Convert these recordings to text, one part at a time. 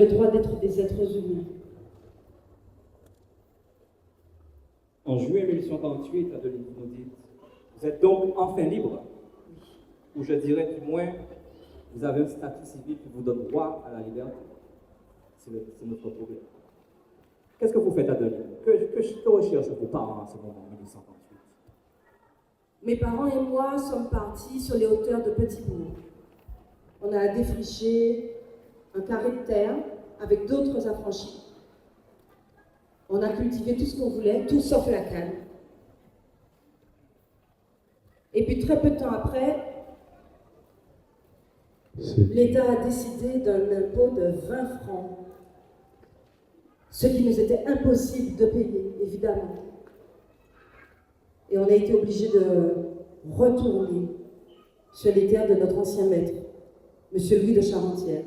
le droit d'être des êtres humains. En juillet 1848, Adeline, vous nous dites, vous êtes donc enfin libre, ou je dirais du moins, vous avez un statut civil qui vous donne droit à la liberté. C'est notre problème. Qu'est-ce que vous faites, Adeline? Que recherchent vos parents à ce moment, en 1848? Mes parents et moi sommes partis sur les hauteurs de Petit-Bourg. On a défriché un carré de terre avec d'autres affranchis. On a cultivé tout ce qu'on voulait, tout sauf la canne. Et puis très peu de temps après, l'État a décidé d'un impôt de 20 francs, ce qui nous était impossible de payer, évidemment. Et on a été obligé de retourner sur les terres de notre ancien maître, M. Louis de Charentière.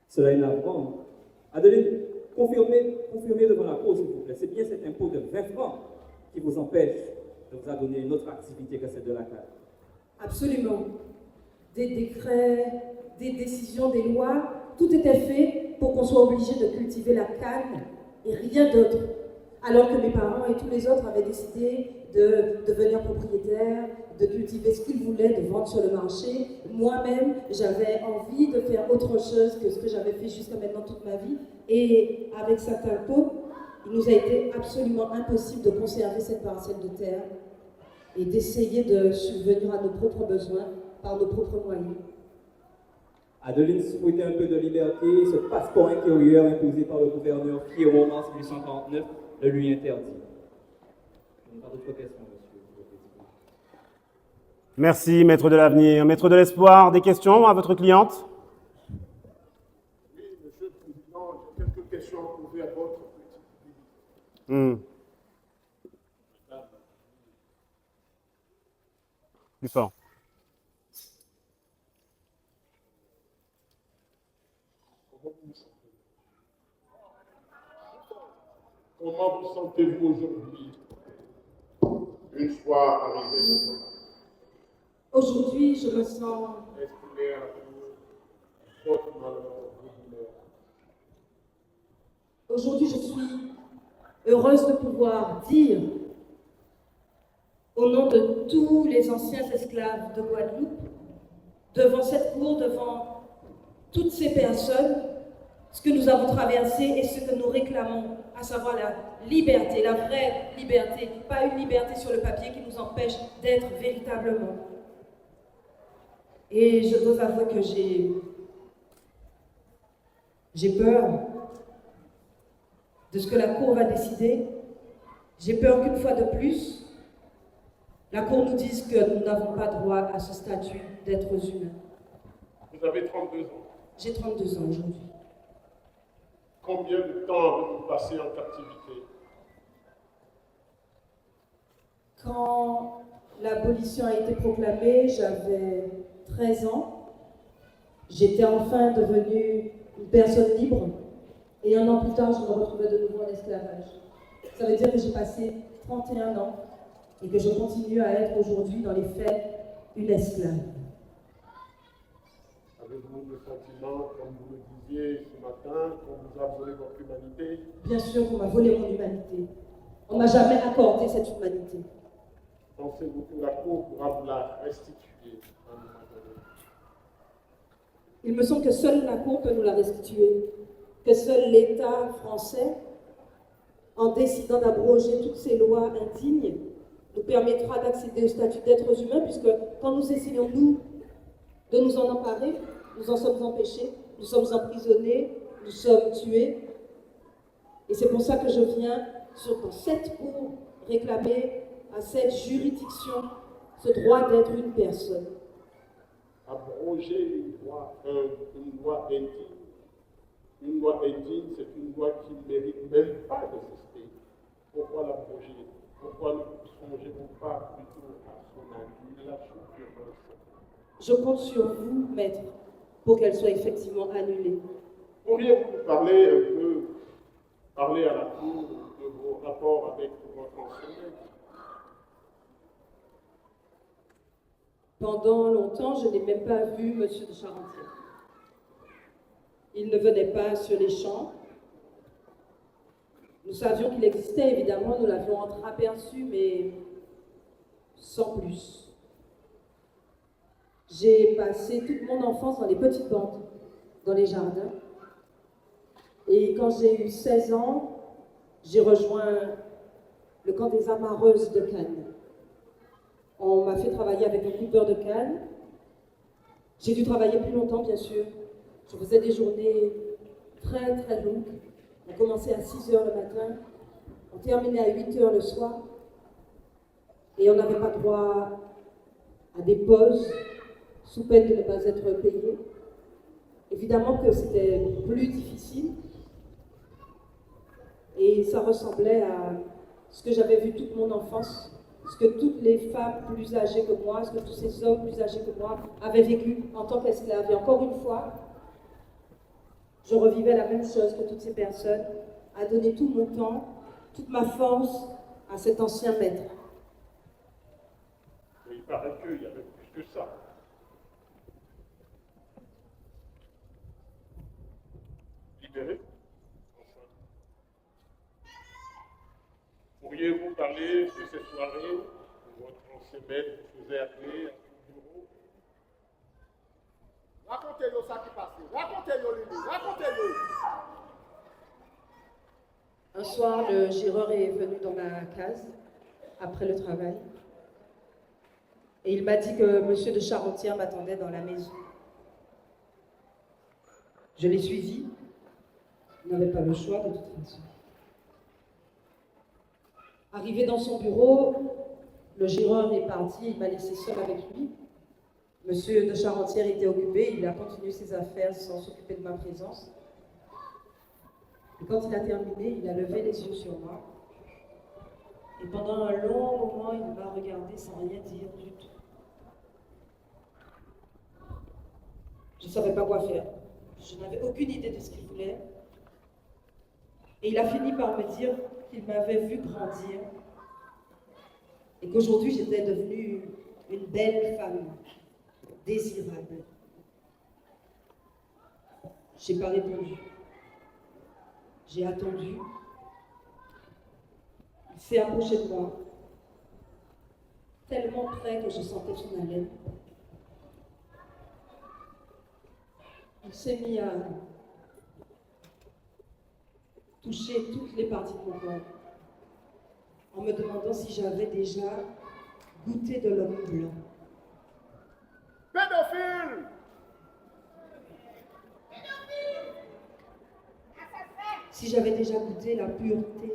Cela est navrant. Adeline, confirmez devant la cause, s'il vous plaît. C'est bien cet impôt de 20 francs qui vous empêche de vous adonner une autre activité que celle de la canne. Absolument. Des décrets, des décisions, des lois, tout était fait pour qu'on soit obligé de cultiver la canne et rien d'autre. Alors que mes parents et tous les autres avaient décidé de devenir propriétaires, de cultiver ce qu'ils voulaient, de vendre sur le marché. Moi-même, j'avais envie de faire autre chose que ce que j'avais fait jusqu'à maintenant toute ma vie. Et avec cet impôt, il nous a été absolument impossible de conserver cette parcelle de terre et d'essayer de subvenir à nos propres besoins par nos propres moyens. Adeline souhaitait un peu de liberté. Ce passeport intérieur imposé par le gouverneur Pierrot en mars 1849 le lui interdit. Je n'ai pas d'autres questions, monsieur. Merci, maître de l'avenir. Maître de l'espoir, des questions à votre cliente? Oui, monsieur le président, j'ai quelques questions à poser à votre petite. Plus fort. Comment vous sentez-vous aujourd'hui, une fois arrivé ce moment? Aujourd'hui, je me sens Exprimez à vous votre malheur, vos douleurs. Aujourd'hui, je suis heureuse de pouvoir dire, au nom de tous les anciens esclaves de Guadeloupe, devant cette cour, devant toutes ces personnes, ce que nous avons traversé et ce que nous réclamons, à savoir la liberté, la vraie liberté, pas une liberté sur le papier qui nous empêche d'être véritablement. Et je dois avouer que j'ai peur de ce que la Cour va décider. J'ai peur qu'une fois de plus, la Cour nous dise que nous n'avons pas droit à ce statut d'êtres humains. Vous avez 32 ans. J'ai 32 ans aujourd'hui. Combien de temps avez-vous passé en captivité? Quand l'abolition a été proclamée, j'avais 13 ans. J'étais enfin devenue une personne libre. Et un an plus tard, je me retrouvais de nouveau en esclavage. Ça veut dire que j'ai passé 31 ans et que je continue à être aujourd'hui, dans les faits, une esclave. Avez-vous le sentiment, comme vous le disiez ce matin, qu'on vous a volé votre humanité? Bien sûr qu'on m'a volé mon humanité. On ne m'a jamais accordé cette humanité. Pensez-vous que la Cour pourra vous la restituer à un moment donné? Il me semble que seule la Cour peut nous la restituer, que seul l'État français, en décidant d'abroger toutes ces lois indignes, nous permettra d'accéder au statut d'êtres humains, puisque quand nous essayons, nous, de nous en emparer, nous en sommes empêchés, nous sommes emprisonnés, nous sommes tués. Et c'est pour ça que je viens dans cette cour réclamer à cette juridiction ce droit d'être une personne. Abroger une loi indigne. Une loi indigne, c'est une loi qui ne mérite même pas d'exister. Pourquoi l'abroger? Pourquoi ne songez-vous pas plutôt à son annulation pure? Je compte sur vous, maître, pour qu'elle soit effectivement annulée. Pourriez-vous nous parler un peu, parler à la Cour de vos rapports avec votre ancien maître? Pendant longtemps, je n'ai même pas vu M. de Charentière. Il ne venait pas sur les champs. Nous savions qu'il existait, évidemment, nous l'avions entreaperçu, mais sans plus. J'ai passé toute mon enfance dans les petites bandes, dans les jardins. Et quand j'ai eu 16 ans, j'ai rejoint le camp des amarreuses de Cannes. On m'a fait travailler avec le coupeur de canne. J'ai dû travailler plus longtemps, bien sûr. Je faisais des journées très, très longues. On commençait à 6 heures le matin, on terminait à 8 heures le soir. Et on n'avait pas droit à des pauses, sous peine de ne pas être payé. Évidemment que c'était plus difficile. Et ça ressemblait à ce que j'avais vu toute mon enfance, ce que toutes les femmes plus âgées que moi, ce que tous ces hommes plus âgés que moi avaient vécu en tant qu'esclaves. Et encore une fois, je revivais la même chose que toutes ces personnes, à donner tout mon temps, toute ma force à cet ancien maître. Mais il paraît qu'il y avait plus que ça. Libéré. Enfin. Pourriez-vous parler de cette soirée où votre ancien maître vous faisait appeler à son bureau? Racontez-nous ça qui passe. Racontez-nous, Lili. Racontez-nous. Un soir, le géreur est venu dans ma case, après le travail, et il m'a dit que monsieur de Charentière m'attendait dans la maison. Je l'ai suivi, il n'avait pas le choix de toute façon. Arrivé dans son bureau, le géreur est parti, il m'a laissé seul avec lui. Monsieur de Charentière était occupé, il a continué ses affaires sans s'occuper de ma présence. Et quand il a terminé, il a levé les yeux sur moi. Et pendant un long moment, il m'a regardé sans rien dire du tout. Je ne savais pas quoi faire. Je n'avais aucune idée de ce qu'il voulait. Et il a fini par me dire qu'il m'avait vu grandir et qu'aujourd'hui j'étais devenue une belle femme, désirable. Je n'ai pas répondu. J'ai attendu. Il s'est approché de moi, tellement près que je sentais son haleine. Il s'est mis à toucher toutes les parties de mon corps, en me demandant si j'avais déjà goûté de l'homme blanc. Pédophile! Si j'avais déjà goûté la pureté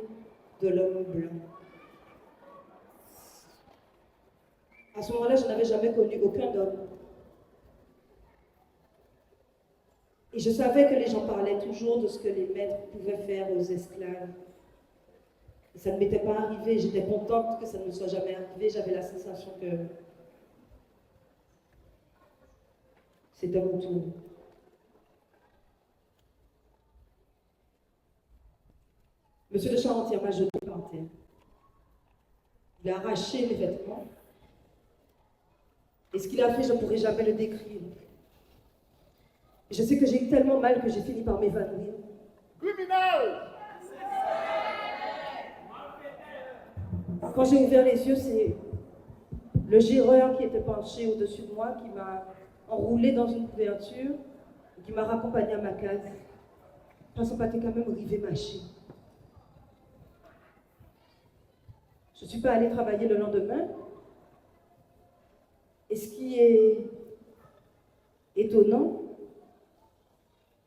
de l'homme blanc. À ce moment-là, je n'avais jamais connu aucun homme. Et je savais que les gens parlaient toujours de ce que les maîtres pouvaient faire aux esclaves. Et ça ne m'était pas arrivé, j'étais contente que ça ne me soit jamais arrivé, j'avais la sensation que c'était mon tour. Monsieur de Charentière m'a jeté par terre. Il a arraché mes vêtements. Et ce qu'il a fait, je ne pourrai jamais le décrire. Je sais que j'ai eu tellement mal que j'ai fini par m'évanouir. Criminel! Quand j'ai ouvert les yeux, c'est le géreur qui était penché au-dessus de moi, qui m'a enroulé dans une couverture, et qui m'a raccompagné à ma case. Pensant pas quand même arrivé mâché. Je ne suis pas allée travailler le lendemain. Et ce qui est étonnant,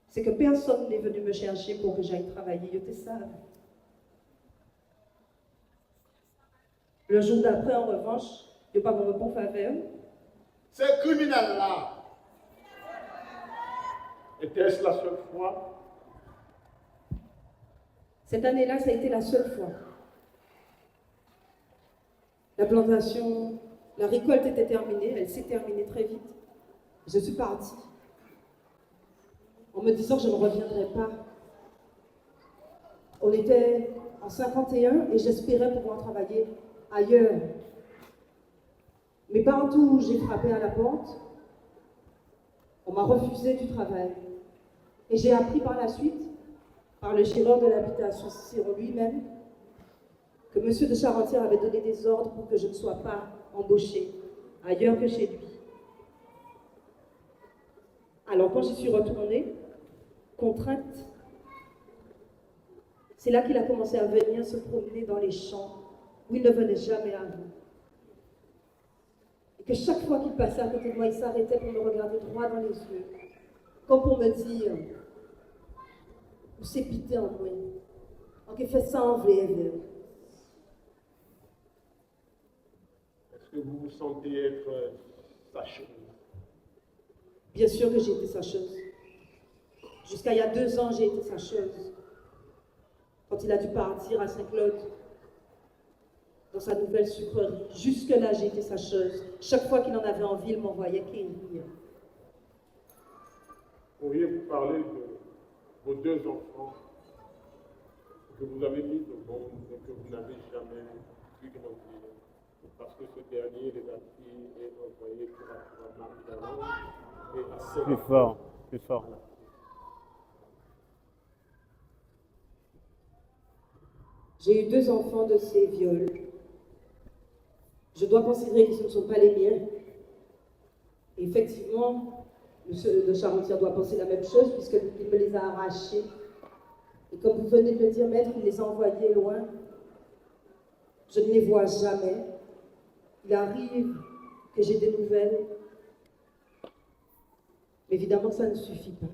c'est que personne n'est venu me chercher pour que j'aille travailler. J'étais sale. Le jour d'après, en revanche, je n'ai pas mon bon faveur. Ce criminel-là, Était-ce la seule fois? Cette année-là, ça a été la seule fois. La plantation, la récolte était terminée, elle s'est terminée très vite. Je suis partie en me disant que je ne reviendrais pas. On était en 51 et j'espérais pouvoir travailler ailleurs. Mais partout où j'ai frappé à la porte, on m'a refusé du travail. Et j'ai appris par la suite, par le gérant de l'habitation Cicéron lui-même, que M. de Charentière avait donné des ordres pour que je ne sois pas embauchée ailleurs que chez lui. Alors quand j'y suis retournée, contrainte, c'est là qu'il a commencé à venir se promener dans les champs où il ne venait jamais à nous. Et que chaque fois qu'il passait à côté de moi, il s'arrêtait pour me regarder droit dans les yeux, comme pour me dire, vous s'épitez en moi, en qu'il fait ça en vrai. Est-ce que vous vous sentez être sacheuse? Bien sûr que j'ai été sacheuse. Jusqu'à il y a 2 ans, j'ai été sacheuse. Quand il a dû partir à Saint-Claude, dans sa nouvelle sucrerie, jusque-là, j'ai été sacheuse. Chaque fois qu'il en avait envie, il m'envoyait quérir. Pourriez-vous parler de vos 2 enfants que vous avez mis au monde et que vous n'avez jamais pu grandir? Parce que ce dernier les a pris et envoyés pour la Marie-Galante et à Saint-Claude. Plus fort, plus fort. J'ai eu 2 enfants de ces viols. Je dois considérer que ce ne sont pas les miens. Et effectivement, M. de Charentière doit penser la même chose puisqu'il me les a arrachés. Et comme vous venez de le dire, maître, il les a envoyés loin. Je ne les vois jamais. Il arrive que j'ai des nouvelles. Mais évidemment, ça ne suffit pas.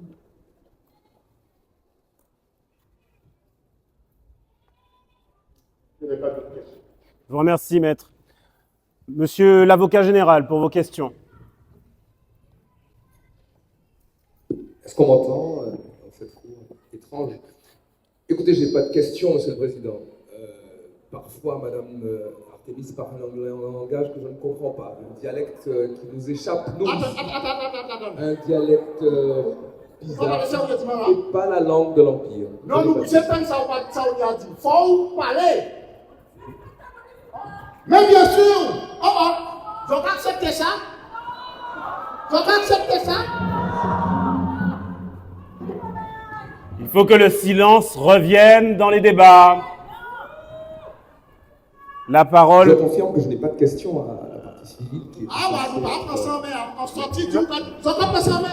Je n'ai pas de questions. Je vous remercie, maître. Monsieur l'avocat général, pour vos questions. Est-ce qu'on m'entend dans cette cour étrange? Écoutez, j'ai pas de questions, Monsieur le Président. Parfois, Madame Artémis parle un langage que je ne comprends pas, un dialecte qui nous échappe, nous. Attends. Un dialecte bizarre, Sérieusement, et pas la langue de l'Empire. non, nous, c'est pas ça, on a dit. Faut parler. Mais bien sûr, je vais accepter ça. Je vais accepter ça. Il faut que le silence revienne dans les débats. La Je parole... confirme que je n'ai pas de questions à la partie civile qui est... Ah ouais, nous allons passer en mer. On sortit du... Vous allez passer en mer.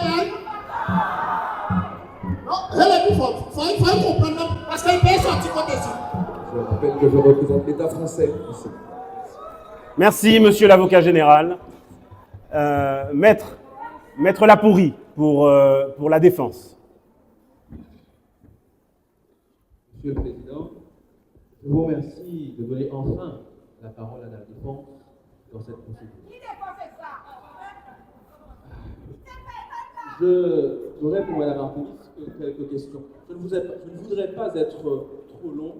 Non, je l'ai dit, il faut comprendre, parce qu'il peut sortir côté ici. Je rappelle que je représente l'État français ici. Merci, monsieur l'avocat général. Maître Lapourie, pour la défense. Monsieur le Président, je vous remercie de donner enfin la parole à la défense dans cette procédure. Je n'aurai pour Mme Artémis que quelques questions. Je ne voudrais pas être trop long.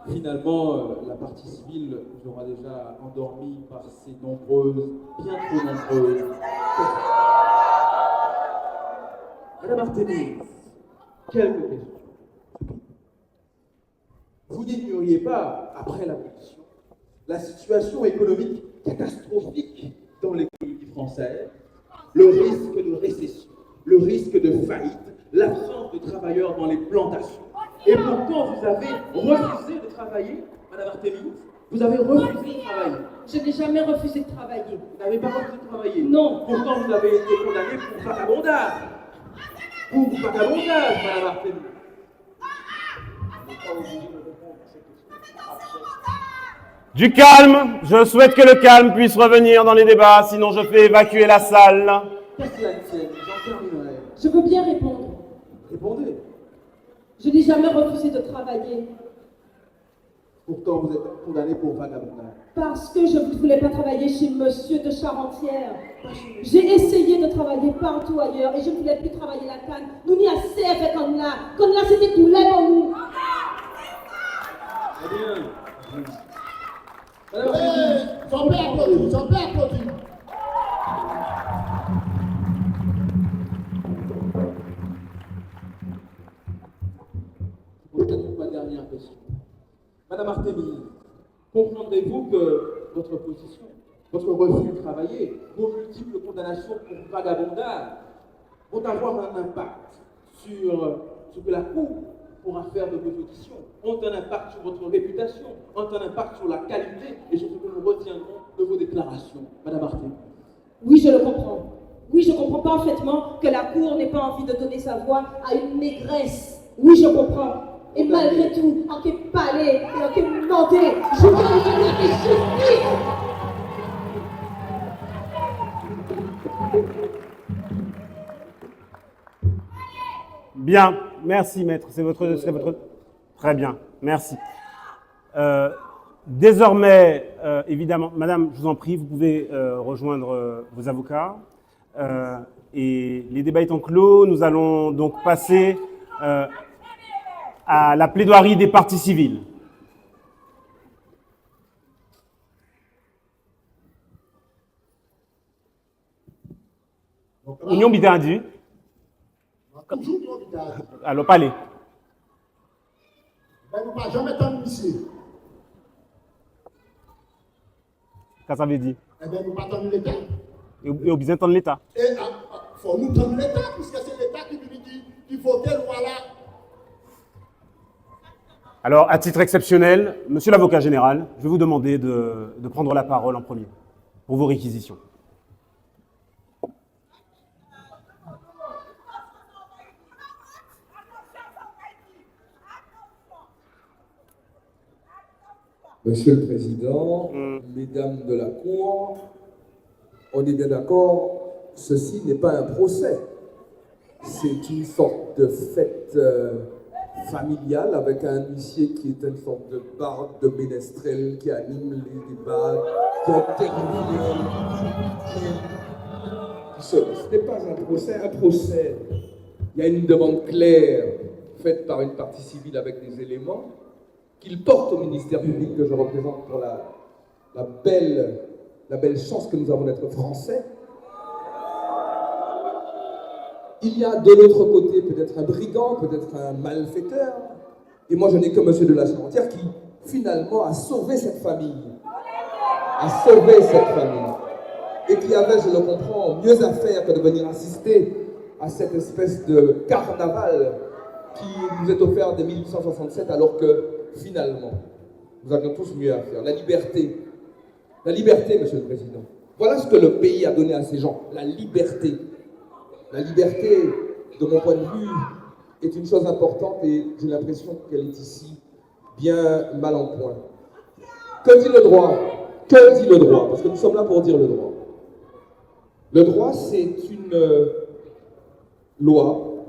Finalement, la partie civile nous aura déjà endormis par ces nombreuses, bien trop nombreuses questions. Madame Artémis, quelques questions. Vous n'ignoriez pas, après l'abolition, la situation économique catastrophique dans l'économie française, le risque de récession, le risque de faillite, l'absence de travailleurs dans les plantations. Et pourtant, vous avez refusé de travailler, Madame Artémis, vous avez refusé de travailler. Je n'ai jamais refusé de travailler. Vous n'avez pas refusé de travailler. Non. Pourtant, vous avez été condamné pour vagabondage. Pour vagabondage, Madame Artémis. Du calme, je souhaite que le calme puisse revenir dans les débats, sinon je fais évacuer la salle. Qu'est-ce que cela tienne? J'en terminerai. Je veux bien répondre. Répondez. Je n'ai jamais refusé de travailler Pourtant, vous êtes condamné pour vagabondage. parce que je ne voulais pas travailler chez Monsieur de Charentière. J'ai essayé de travailler partout ailleurs et je ne voulais plus travailler la canne. Nous n'y assez avec Conla. Conla, c'était tout là pour nous. Très bien. Madame Artémis, J'en peux applaudir, j'en peux applaudir. peut-être ma dernière question. Madame Artémis, comprendrez-vous que votre position, votre refus de travailler, vos multiples condamnations pour vagabondage vont avoir un impact sur ce que la Cour pourra faire de vos auditions, ont un impact sur votre réputation, ont un impact sur la qualité et sur ce que nous retiendrons de vos déclarations. Madame Arthémis. Oui, je le comprends. Oui, je comprends parfaitement que la Cour n'ait pas envie de donner sa voix à une négresse. Oui, je comprends. Et malgré tout, en qu'il parlait et en qu'il demandait, je veux revenir justice. Bien, merci maître. C'est votre... Très bien, merci. Désormais, évidemment, madame, je vous en prie, vous pouvez rejoindre vos avocats. Et les débats étant clos, nous allons donc passer à la plaidoirie des parties civiles. Union Bidadi. Alors, parlez. Ben, nous ne pouvons jamais attendre ici. Qu'est-ce que ça veut dire? Eh bien, nous ne pouvons pas attendre l'État. Et au besoin de l'État. Et il faut nous attendre l'État, puisque c'est l'État qui nous dit qu'il faut telle loi là. Alors, à titre exceptionnel, monsieur l'avocat général, je vais vous demander de prendre la parole en premier pour vos réquisitions. Monsieur le Président, Mesdames de la Cour, on est bien d'accord, ceci n'est pas un procès. C'est une sorte de fête familiale avec un huissier qui est une sorte de barde de ménestrel qui anime les débats, qui intervient. Ce n'est pas un procès. Un procès, il y a une demande claire faite par une partie civile avec des éléments qu'il porte au ministère public que je représente pour la belle chance que nous avons d'être français. Il y a de l'autre côté peut-être un brigand, peut-être un malfaiteur, et moi je n'ai que monsieur de la Charentière qui finalement a sauvé cette famille, et qui avait, je le comprends, mieux à faire que de venir assister à cette espèce de carnaval qui nous est offert dès 1867 alors que finalement, nous avions tous mieux à faire. La liberté, Monsieur le Président. Voilà ce que le pays a donné à ces gens, la liberté. La liberté, de mon point de vue, est une chose importante et j'ai l'impression qu'elle est ici bien mal en point. Que dit le droit? Que dit le droit? Parce que nous sommes là pour dire le droit. Le droit, c'est une loi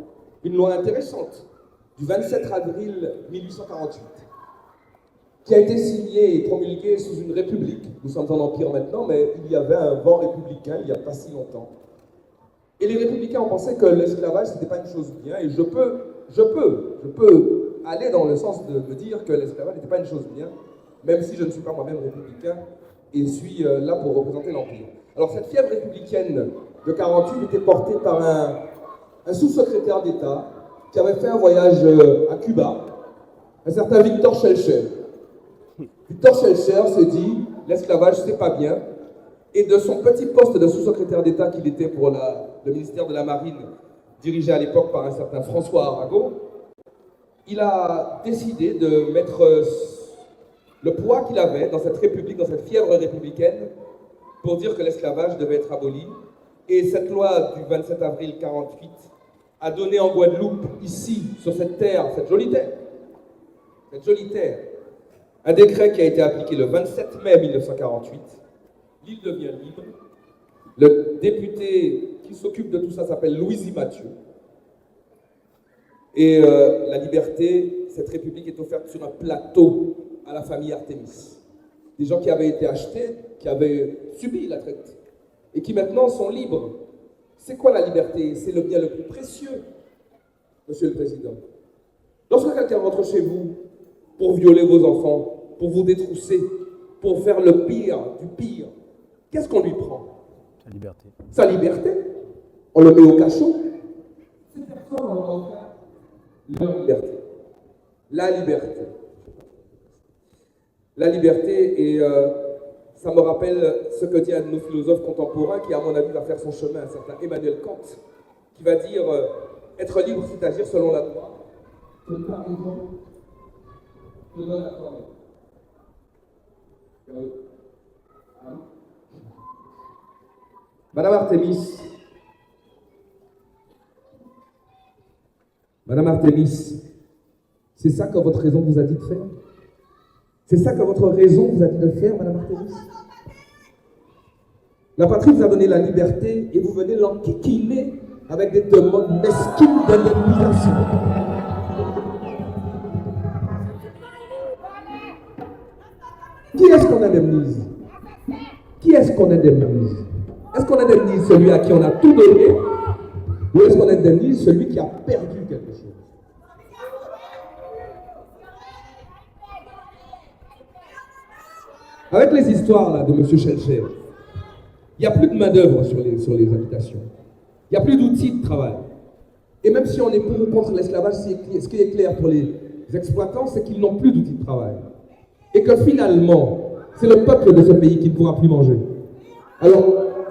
intéressante, du 27 avril 1848. Qui a été signée et promulguée sous une république. Nous sommes en empire maintenant, mais il y avait un vent républicain il n'y a pas si longtemps. Et les républicains ont pensé que l'esclavage, ce n'était pas une chose bien, et je peux aller dans le sens de me dire que l'esclavage n'était pas une chose bien, même si je ne suis pas moi-même républicain et suis là pour représenter l'empire. Alors cette fièvre républicaine de 48 était portée par un sous-secrétaire d'État qui avait fait un voyage à Cuba, un certain Victor Schellcher. Victor Schellcher s'est dit, l'esclavage c'est pas bien, et de son petit poste de sous-secrétaire d'État qu'il était pour le ministère de la Marine, dirigé à l'époque par un certain François Arago, il a décidé de mettre le poids qu'il avait dans cette république, dans cette fièvre républicaine, pour dire que l'esclavage devait être aboli. Et cette loi du 27 avril 48 a donné en Guadeloupe, ici, sur cette terre, cette jolie terre, un décret qui a été appliqué le 27 mai 1948. L'île devient libre. Le député qui s'occupe de tout ça s'appelle Louisy Mathieu. Et la liberté, cette république est offerte sur un plateau à la famille Artémis. Des gens qui avaient été achetés, qui avaient subi la traite, et qui maintenant sont libres. C'est quoi la liberté? C'est le bien le plus précieux, Monsieur le Président. Lorsque quelqu'un rentre chez vous pour violer vos enfants, pour vous détrousser, pour faire le pire du pire, qu'est-ce qu'on lui prend? Sa liberté. Sa liberté. On le met au cachot. Ces personnes ont enfin leur liberté. La liberté. La liberté, et ça me rappelle ce que dit un de nos philosophes contemporains qui, à mon avis, va faire son chemin, un certain Emmanuel Kant, qui va dire Être libre, c'est agir selon la loi. Que par exemple, te donne la parole. Madame Artémis, c'est ça que votre raison vous a dit de faire? C'est ça que votre raison vous a dit de faire, Madame Artémis? La patrie vous a donné la liberté et vous venez l'enquiquiner avec des demandes mesquines d'indemnisation. Qui est-ce qu'on indemnise? Qui est-ce qu'on indemnise? Est-ce qu'on indemnise celui à qui on a tout donné ou est-ce qu'on indemnise celui qui a perdu quelque chose? Avec les histoires là, de M. Schelcher, il n'y a plus de main-d'œuvre sur les habitations. Il n'y a plus d'outils de travail. Et même si on est pour ou contre l'esclavage, ce qui est clair pour les exploitants, c'est qu'ils n'ont plus d'outils de travail. Et que finalement, c'est le peuple de ce pays qui ne pourra plus manger. Alors,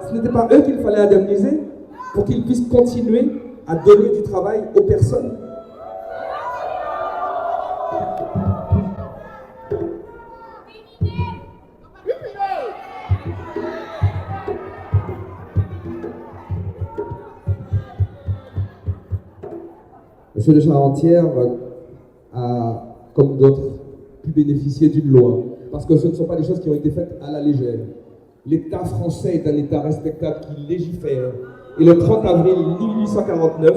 ce n'était pas eux qu'il fallait indemniser pour qu'ils puissent continuer à donner du travail aux personnes. Monsieur de Charentière a, comme d'autres, pu bénéficier d'une loi, parce que ce ne sont pas des choses qui ont été faites à la légère. L'État français est un État respectable qui légifère. Et le 30 avril 1849,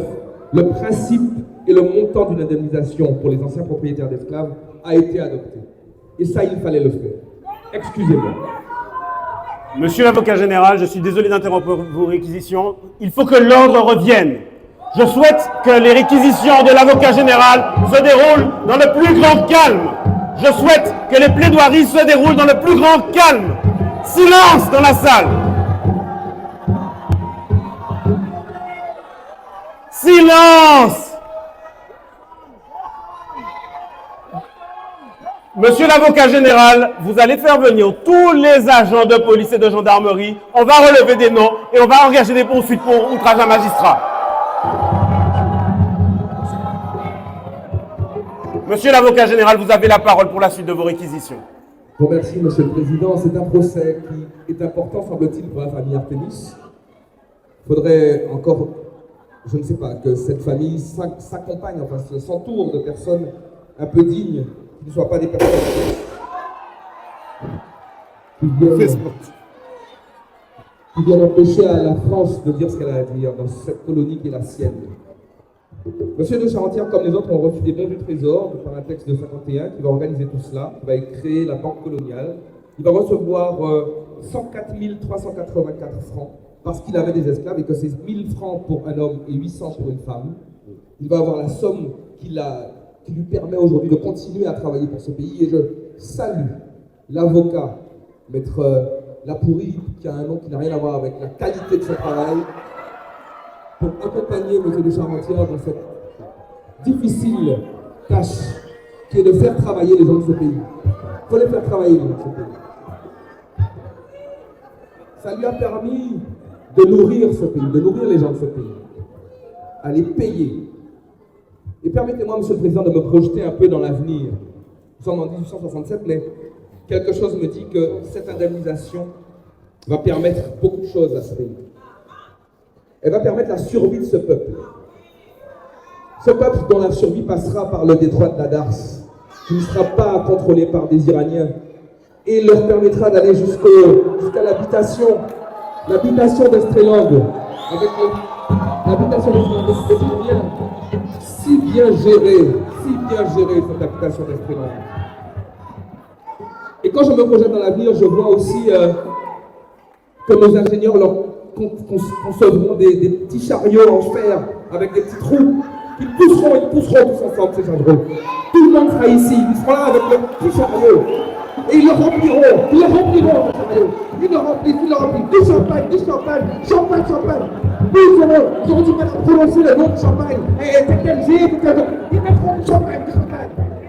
le principe et le montant d'une indemnisation pour les anciens propriétaires d'esclaves a été adopté. Et ça, il fallait le faire. Excusez-moi. Monsieur l'avocat général, je suis désolé d'interrompre vos réquisitions. Il faut que l'ordre revienne. Je souhaite que les réquisitions de l'avocat général se déroulent dans le plus grand calme. Je souhaite que les plaidoiries se déroulent dans le plus grand calme. Silence dans la salle. Silence. Monsieur l'avocat général, vous allez faire venir tous les agents de police et de gendarmerie. On va relever des noms et on va engager des poursuites pour outrage à magistrat. Monsieur l'avocat général, vous avez la parole pour la suite de vos réquisitions. Je vous remercie, Monsieur le Président. C'est un procès qui est important, semble-t-il, pour la famille Artémis. Il faudrait encore, je ne sais pas, que cette famille s'accompagne, enfin s'entoure de personnes un peu dignes, qui ne soient pas des personnes qui viennent empêcher à la France de dire ce qu'elle a à dire dans cette colonie qui est la sienne. Monsieur de Charentière, comme les autres, ont reçu des bons du Trésor par un texte de 51 qui va organiser tout cela, qui va créer la banque coloniale. Il va recevoir 104 384 francs parce qu'il avait des esclaves et que c'est 1000 francs pour un homme et 800 pour une femme. Il va avoir la somme qui lui permet aujourd'hui de continuer à travailler pour ce pays. Et je salue l'avocat, maître Lapourie, qui a un nom qui n'a rien à voir avec la qualité de son travail, pour accompagner M. de Charentière dans cette difficile tâche qui est de faire travailler les gens de ce pays. Il faut les faire travailler, les gens de ce pays. Ça lui a permis de nourrir ce pays, de nourrir les gens de ce pays, à les payer. Et permettez-moi, Monsieur le Président, de me projeter un peu dans l'avenir. Nous sommes en 1867, mais quelque chose me dit que cette indemnisation va permettre beaucoup de choses à ce pays. Elle va permettre la survie de ce peuple. Ce peuple dont la survie passera par le détroit de la Darse, qui ne sera pas contrôlé par des Iraniens, et leur permettra d'aller jusqu'à l'habitation d'Estréland, avec l'habitation d'Estréland, si bien gérée cette habitation d'Estréland. Et quand je me projette dans l'avenir, je vois aussi que nos ingénieurs concevront des petits chariots en fer avec des petits trous. Ils pousseront tous ensemble ces chariots. Tout le monde sera ici, ils seront là avec leurs petits chariots. Et ils le rempliront, le chariot. Ils le remplissent, du champagne. Puis ils auront du mal à prononcer le nom de champagne. Et ils mettront du champagne.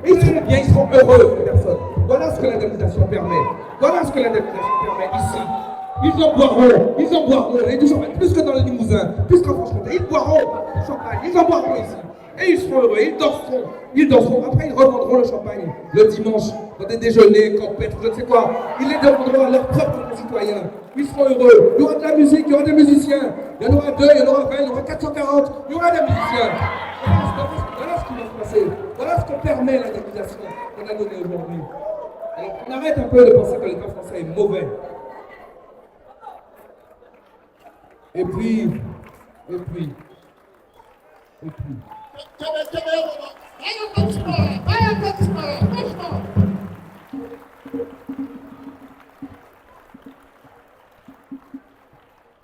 Et ils seront heureux, ces personnes. Voilà ce que l'indemnisation permet. Voilà ce que l'indemnisation permet ici. ils en boiront, et du champagne, plus que dans le Limousin, plus qu'en Franche-Comté, ils boiront du champagne, ils en boiront ici. Et ils seront heureux, ils danseront, après ils revendront le champagne le dimanche, dans des déjeuners, campêtres, je ne sais quoi. Ils les demanderont à leurs propres concitoyens. Ils seront heureux, il y aura de la musique, il y aura des musiciens. Il y en aura 2, il y en aura 20, il y en aura 440, il y aura des musiciens. Voilà ce qui va se passer, voilà ce qu'on permet l'indemnisation qu'on a donnée aujourd'hui. Alors on arrête un peu de penser que l'État français est mauvais. Et puis. Et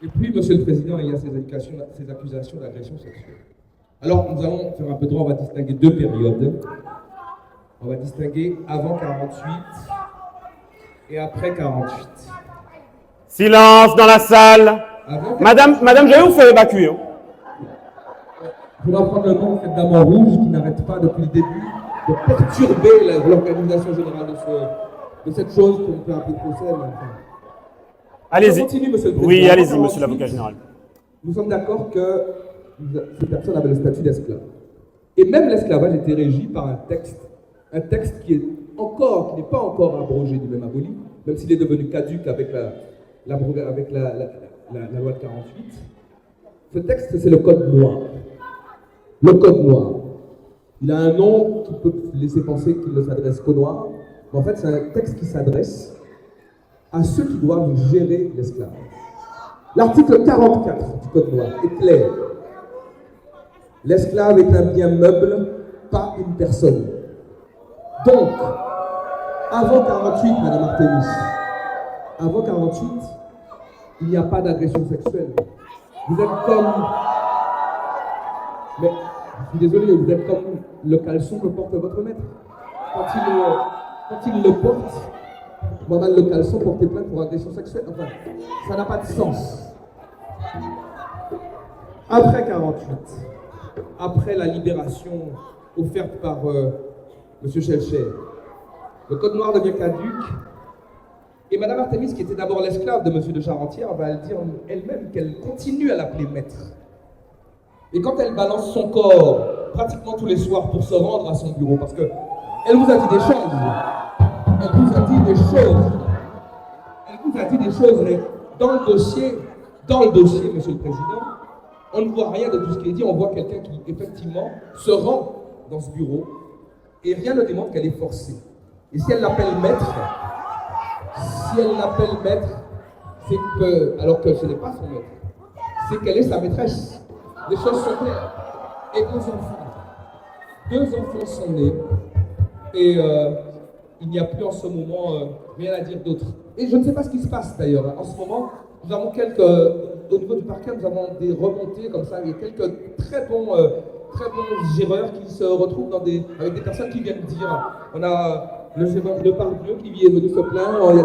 puis, Monsieur le Président, il y a ces accusations d'agression sexuelle. Alors, nous allons faire un peu de droit, on va distinguer 2 périodes. On va distinguer avant 48 et après 48. Silence dans la salle. Madame, je vais vous faire évacuer. Il faudra prendre le nom de cette dame en rouge qui n'arrête pas depuis le début de perturber l'organisation générale de cette chose qu'on peut appeler procès. Allez-y. Continue, Monsieur le Président. Oui, allez-y, Monsieur l'avocat général. Nous sommes d'accord que ces personnes avaient le statut d'esclave. Et même l'esclavage était régi par un texte qui n'est pas encore abrogé ni même aboli, même s'il est devenu caduc avec la loi de 48. Ce texte, c'est le Code noir. Le Code noir. Il a un nom qui peut laisser penser qu'il ne s'adresse qu'aux Noirs, mais en fait, c'est un texte qui s'adresse à ceux qui doivent gérer l'esclavage. L'article 44 du Code noir est clair. L'esclave est un bien meuble, pas une personne. Donc, avant 48, Madame Artémis, avant 48, il n'y a pas d'agression sexuelle. Vous êtes comme... Mais, je suis désolé, vous êtes comme le caleçon que porte votre maître. Quand il le porte, moi-même le caleçon portait plainte pour agression sexuelle. Enfin, ça n'a pas de sens. Après 48, après la libération offerte par M. Schellcher, le Code noir devient caduc. Et Mme Artémis, qui était d'abord l'esclave de M. de Charentière, va dire elle-même qu'elle continue à l'appeler maître. Et quand elle balance son corps pratiquement tous les soirs pour se rendre à son bureau, parce qu'elle vous a dit des choses, mais dans le dossier, Monsieur le Président, on ne voit rien de tout ce qui est dit, on voit quelqu'un qui, effectivement, se rend dans ce bureau, et rien ne démontre qu'elle est forcée. Et si elle l'appelle maître, c'est que, alors que ce n'est pas son maître, c'est qu'elle est sa maîtresse. Les choses sont claires. Et 2 enfants sont nés, et il n'y a plus en ce moment rien à dire d'autre. Et je ne sais pas ce qui se passe d'ailleurs. En ce moment, nous avons au niveau du parquet, nous avons des remontées comme ça, il y a quelques très bons géreurs qui se retrouvent avec des personnes qui viennent dire. On a le parbleu qui est venu se plaindre, il y a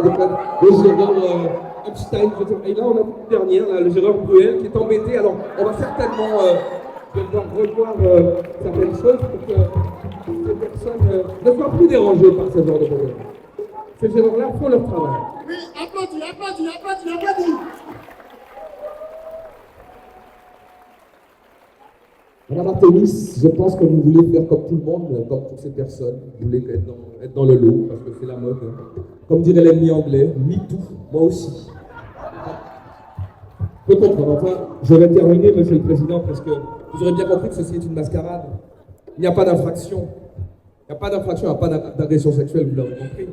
le géreur Epstein, et là on a une dernière, là, le géreur Bruel qui est embêté. Alors on va certainement devoir revoir certaines choses pour que ces personnes ne soient plus dérangées par ce genre de problème. Ces géreurs-là font leur travail. Oui, applaudis. Madame Artémis, je pense que vous voulez faire comme tout le monde, comme toutes ces personnes. Vous voulez être dans le lot, parce que c'est la mode. Comme dirait l'ennemi anglais, me too, moi aussi. Je peux comprendre. Enfin, je vais terminer, Monsieur le Président, parce que vous aurez bien compris que ceci est une mascarade. Il n'y a pas d'infraction. Il n'y a pas d'agression sexuelle, vous l'avez compris.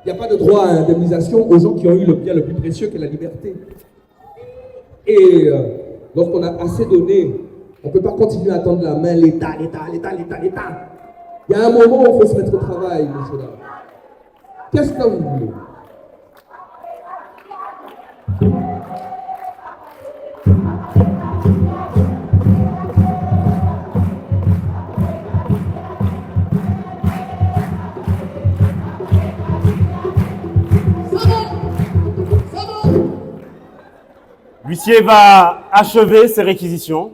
Il n'y a pas de droit à indemnisation aux gens qui ont eu le bien le plus précieux qu'est la liberté. Et lorsqu'on a assez donné, on ne peut pas continuer à tendre la main, l'État. Il y a un moment où il faut se mettre au travail, monsieur là. Qu'est-ce que vous voulez? L'huissier va achever ses réquisitions.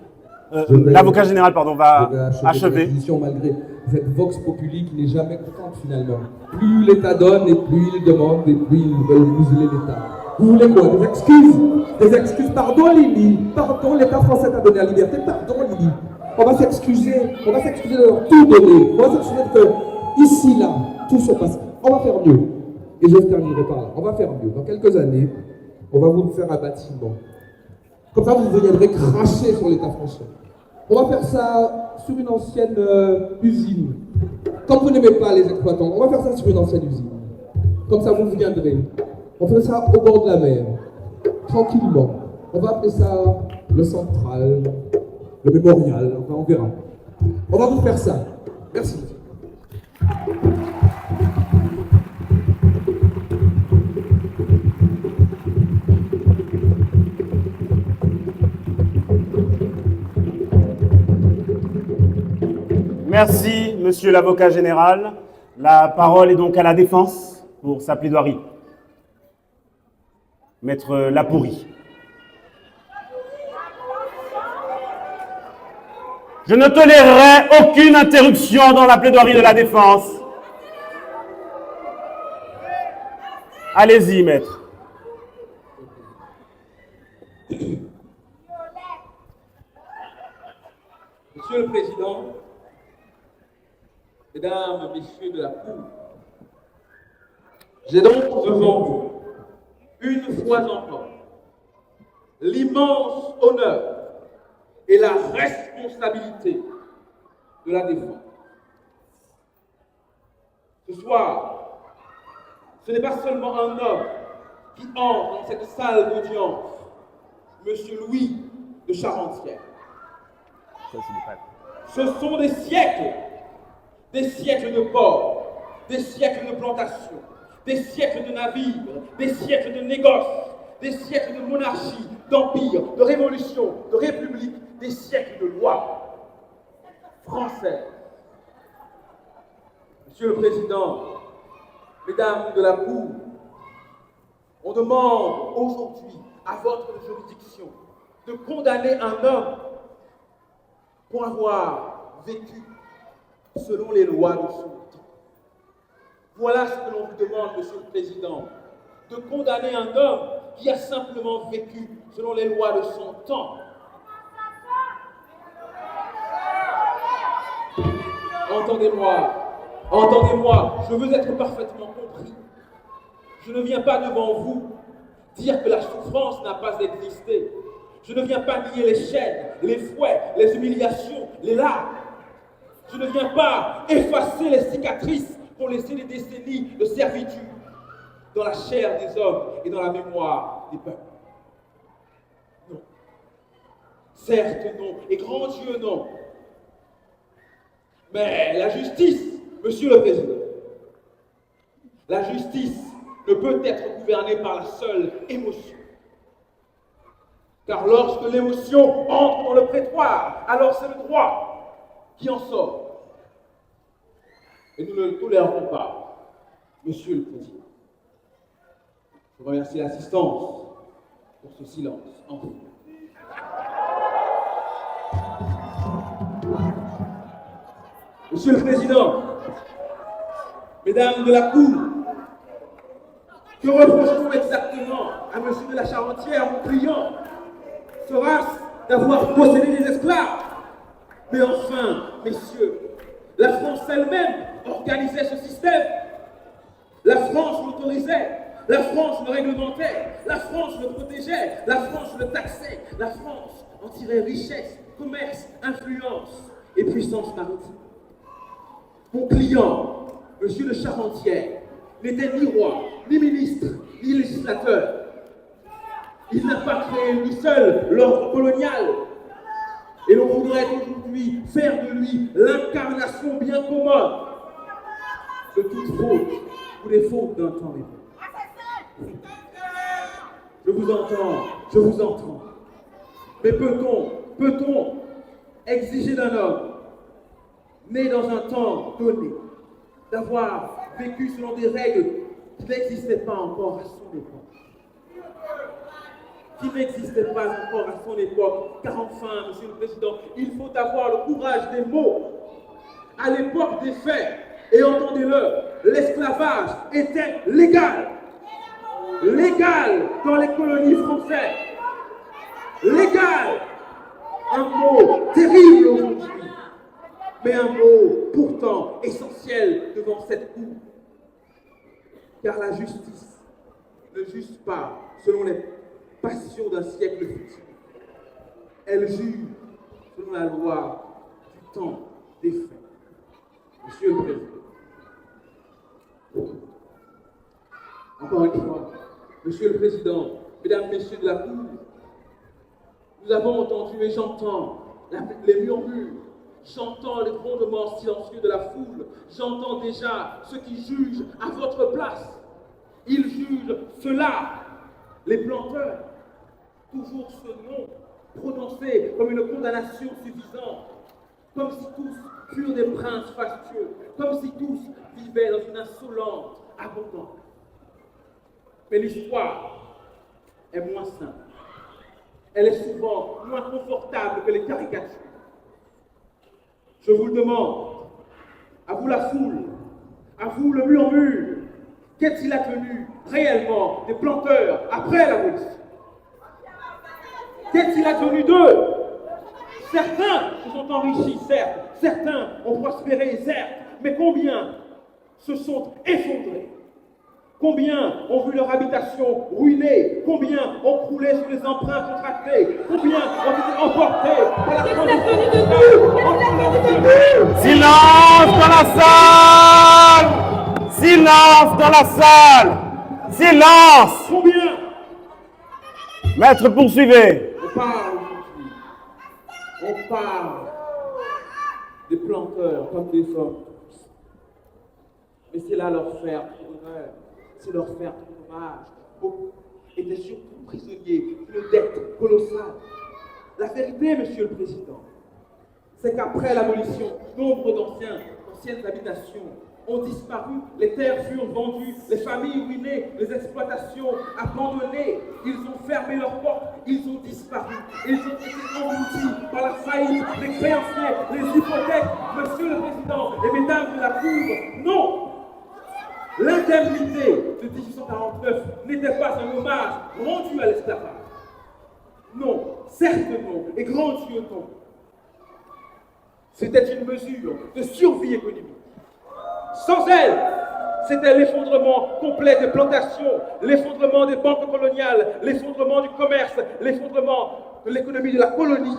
L'avocat général, va achever. Malgré cette vox populi qui n'est jamais contente finalement. Plus l'État donne et plus il demande et plus ils veulent museler l'État. Vous voulez quoi? Des excuses? Des excuses? Pardon Lily, pardon, l'État français t'a donné la liberté, pardon Lily. On va s'excuser de leur tout donner. On va s'excuser que ici, là, tout se passe. On va faire mieux. Et je terminerai par là. On va faire mieux. Dans quelques années, on va vous faire un bâtiment. Comme ça, vous viendrez cracher sur l'État français. On va faire ça sur une ancienne usine. Comme vous n'aimez pas les exploitants, on va faire ça sur une ancienne usine. Comme ça, vous viendrez. On fait ça au bord de la mer, tranquillement. On va appeler ça le central, le mémorial, enfin on verra. On va vous faire ça. Merci. Merci, monsieur l'avocat général. La parole est donc à la défense pour sa plaidoirie. Maître Lapourie. Je ne tolérerai aucune interruption dans la plaidoirie de la défense. Allez-y, maître. Monsieur le Président, Mesdames, Messieurs de la Cour, j'ai donc devant vous, une fois encore, l'immense honneur et la responsabilité de la défense. Ce soir, ce n'est pas seulement un homme qui entre dans cette salle d'audience, Monsieur Louis de Charentière. Ce sont des siècles de ports, des siècles de plantations, des siècles de navires, des siècles de négoces, des siècles de monarchie, d'empire, de révolution, de république, des siècles de lois françaises. Monsieur le Président, Mesdames de la Cour, on demande aujourd'hui à votre juridiction de condamner un homme pour avoir vécu selon les lois de son temps. Voilà ce que l'on vous demande, Monsieur le Président, de condamner un homme qui a simplement vécu selon les lois de son temps. Entendez-moi, je veux être parfaitement compris. Je ne viens pas devant vous dire que la souffrance n'a pas existé. Je ne viens pas nier les chaînes, les fouets, les humiliations, les larmes. Je ne viens pas effacer les cicatrices pour laisser des décennies de servitude dans la chair des hommes et dans la mémoire des peuples. Non. Certes, non. Et grand Dieu, non. Mais la justice, Monsieur le Président, la justice ne peut être gouvernée par la seule émotion. Car lorsque l'émotion entre dans le prétoire, alors c'est le droit qui en sort. Et nous ne le tolérerons pas, Monsieur le Président. Je remercie l'assistance pour ce silence. Enfin. Monsieur le Président, Mesdames de la Cour, que reprochons exactement à Monsieur de la Charentière, mon client? Sera-ce d'avoir possédé des esclaves? Mais enfin, messieurs, la France elle-même organisait ce système. La France l'autorisait, la France le réglementait, la France le protégeait, la France le taxait, la France en tirait richesse, commerce, influence et puissance maritime. Mon client, Monsieur de Charentière, n'était ni roi, ni ministre, ni législateur. Il n'a pas créé lui seul l'ordre colonial. Et l'on voudrait aujourd'hui faire de lui l'incarnation bien commode de toute faute ou des fautes d'un temps époque. Je vous entends. Mais peut-on exiger d'un homme né dans un temps donné d'avoir vécu selon des règles qui n'existaient pas encore à son époque? Car enfin, Monsieur le Président, il faut avoir le courage des mots. À l'époque des faits, et entendez-le, l'esclavage était légal. légal dans les colonies françaises. Légal, un mot terrible aujourd'hui, mais un mot pourtant essentiel devant cette cour. Car la justice ne juge pas selon les passions d'un siècle futur. Elle juge selon la loi du temps des faits. Monsieur le Président, encore une fois, Monsieur le Président, Mesdames, Messieurs de la Cour, nous avons entendu et j'entends les murmures, j'entends les grondements silencieux de la foule, j'entends déjà ceux qui jugent à votre place. Ils jugent cela, les planteurs, toujours ce nom prononcé comme une condamnation suffisante, comme si tous furent des princes fastueux, comme si tous vivaient dans une insolente abondance. Mais l'histoire est moins simple. Elle est souvent moins confortable que les caricatures. Je vous le demande, à vous la foule, à vous le murmure, qu'est-il advenu réellement des planteurs après l'abolition? Qu'est-il advenu d'eux? Certains se sont enrichis, certes, certains ont prospéré, certes, mais combien se sont effondrés? Combien ont vu leur habitation ruinée? Combien ont croulé sous les emprunts contractés? Combien ont été emportés par la Silence dans la salle! Silence dans la salle! Silence! Combien? Maître, poursuivez. On parle aujourd'hui. On parle des planteurs comme des hommes. Mais c'est là leur faire honneur. C'est leur faire hommage. Beaucoup étaient surtout prisonniers d'une dette colossale. La vérité, Monsieur le Président, c'est qu'après l'abolition, nombre d'anciennes habitations ont disparu, les terres furent vendues, les familles ruinées, les exploitations abandonnées, ils ont fermé leurs portes, ils ont disparu, ils ont été engloutis par la faillite, les créanciers, les hypothèques. Monsieur le Président et Mesdames de la Cour, non! L'indemnité de 1849 n'était pas un hommage rendu à l'esclavage. Non, certes non, et grand Dieu non. C'était une mesure de survie économique. Sans elle, c'était l'effondrement complet des plantations, l'effondrement des banques coloniales, l'effondrement du commerce, l'effondrement de l'économie de la colonie.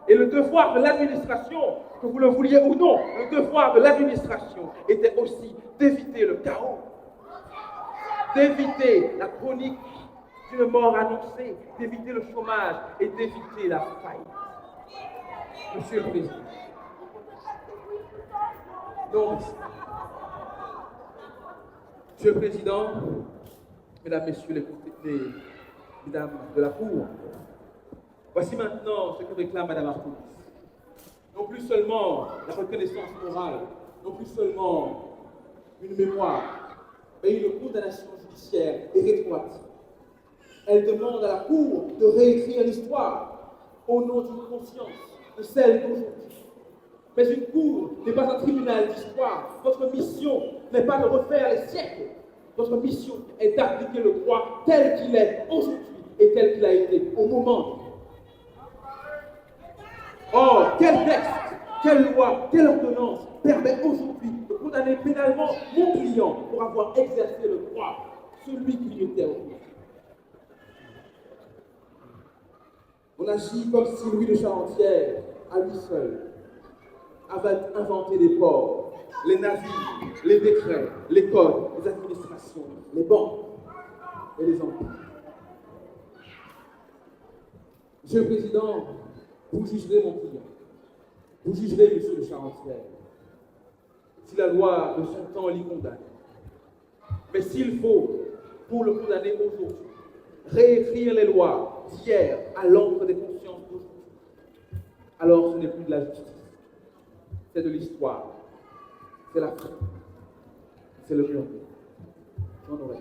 Et le devoir de l'administration, que vous le vouliez ou non, le devoir de l'administration était aussi d'éviter le chaos, d'éviter la chronique d'une mort annoncée, d'éviter le chômage et d'éviter la faillite. Monsieur le Président. Donc, Monsieur le Président, Mesdames, Messieurs les Mesdames de la Cour, voici maintenant ce que réclame Madame Artemis. Non plus seulement la reconnaissance morale, non plus seulement une mémoire, mais une condamnation judiciaire et rétroactive. Elle demande à la Cour de réécrire l'histoire au nom d'une conscience, de celle d'aujourd'hui. Mais une Cour n'est pas un tribunal d'histoire. Votre mission n'est pas de refaire les siècles. Votre mission est d'appliquer le droit tel qu'il est aujourd'hui et tel qu'il a été au moment. Or, quel texte, quelle loi, quelle ordonnance permet aujourd'hui de condamner pénalement mon client pour avoir exercé le droit, celui qui lui était offert? On agit comme si Louis de Charentière, à lui seul, avait inventé les ports, les navires, les décrets, les codes, les administrations, les banques et les empires. Monsieur le Président, vous jugerez mon client. Vous jugerez Monsieur de Charentière. Si la loi de son temps l'y condamne. Mais s'il faut, pour le condamner aujourd'hui, réécrire les lois d'hier à l'encre des consciences d'aujourd'hui, alors ce n'est plus de la justice. C'est de l'histoire. C'est la fin. C'est le mur. J'en aurai.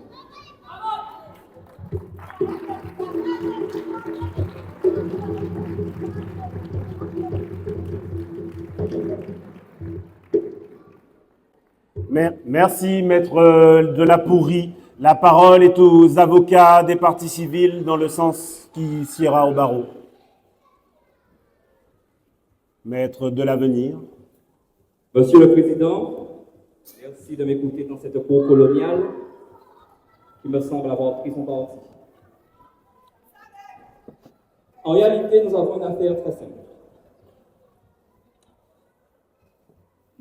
Merci, maître de la Pourrie. La parole est aux avocats des parties civiles dans le sens qui siera au barreau. Maître de l'avenir. Monsieur le Président, merci de m'écouter dans cette cour coloniale qui me semble avoir pris son parti. En réalité, nous avons une affaire très simple.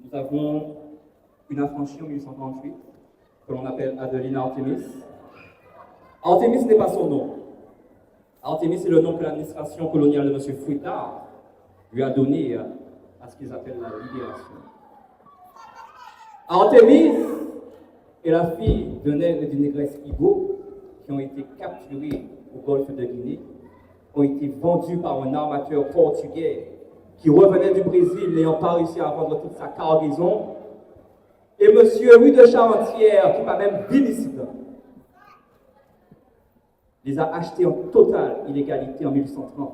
Nous avons une affranchie en 1838 que l'on appelle Adeline Artemis. Artemis n'est pas son nom. Artemis est le nom que l'administration coloniale de M. Fouettard lui a donné à ce qu'ils appellent la libération. Artemis est la fille d'un nègre et d'une négresse Igbo qui ont été capturés au golfe de Guinée, ont été vendus par un armateur portugais qui revenait du Brésil n'ayant pas réussi à vendre toute sa cargaison, et M. Louis de Charentière, qui est pas même villicide, les a achetés en totale illégalité en 1830.